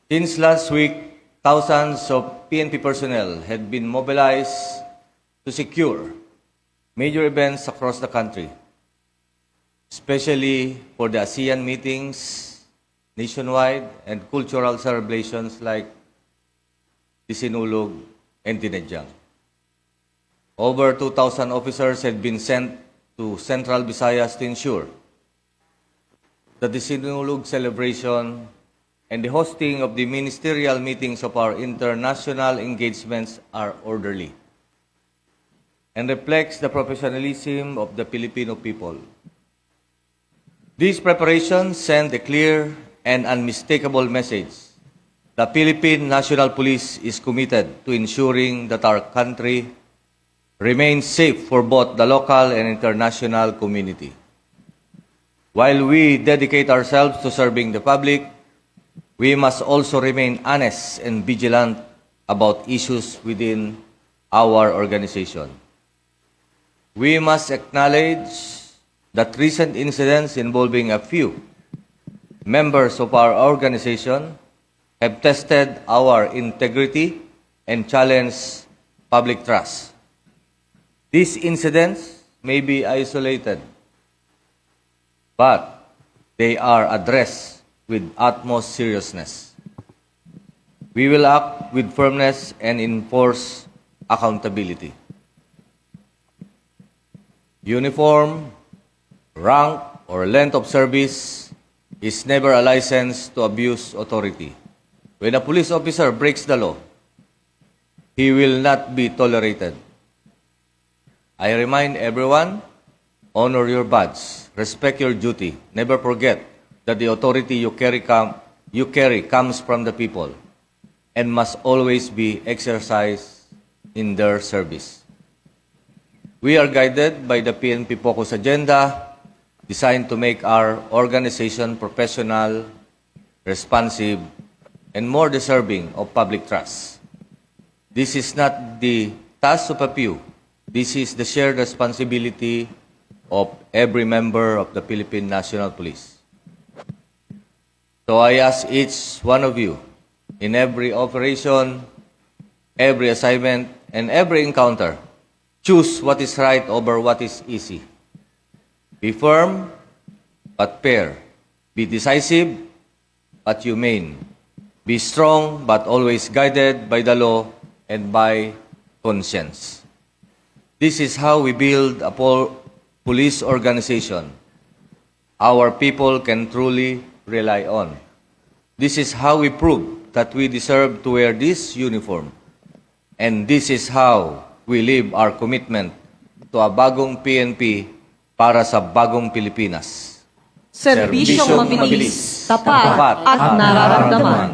Since last week, thousands of PNP personnel had been mobilized to secure major events across the country, especially for the ASEAN meetings nationwide and cultural celebrations like the Sinulog and Tinedjang. Over 2,000 officers had been sent to Central Visayas to ensure that the Sinulog celebration and the hosting of the ministerial meetings of our international engagements are orderly and reflects the professionalism of the Filipino people. These preparations send a clear and unmistakable message. The Philippine National Police is committed to ensuring that our country remains safe for both the local and international community. While we dedicate ourselves to serving the public, we must also remain honest and vigilant about issues within our organization. We must acknowledge that recent incidents involving a few members of our organization have tested our integrity and challenged public trust. These incidents may be isolated, but they are addressed with utmost seriousness. We will act with firmness and enforce accountability. Uniform, rank, or length of service is never a license to abuse authority. When a police officer breaks the law, he will not be tolerated. I remind everyone, honor your badge, respect your duty, never forget that the authority you carry comes from the people and must always be exercised in their service. We are guided by the PNP Focus Agenda designed to make our organization professional, responsive, and more deserving of public trust. This is not the task of a few. This is the shared responsibility of every member of the Philippine National Police. So I ask each one of you, in every operation, every assignment, and every encounter, choose what is right over what is easy. Be firm, but fair. Be decisive, but humane. Be strong, but always guided by the law and by conscience. This is how we build a police organization our people can truly rely on. This is how we prove that we deserve to wear this uniform. And this is how we live our commitment to a bagong PNP para sa bagong Pilipinas. Serbisyong mabilis, tapat at nararamdaman.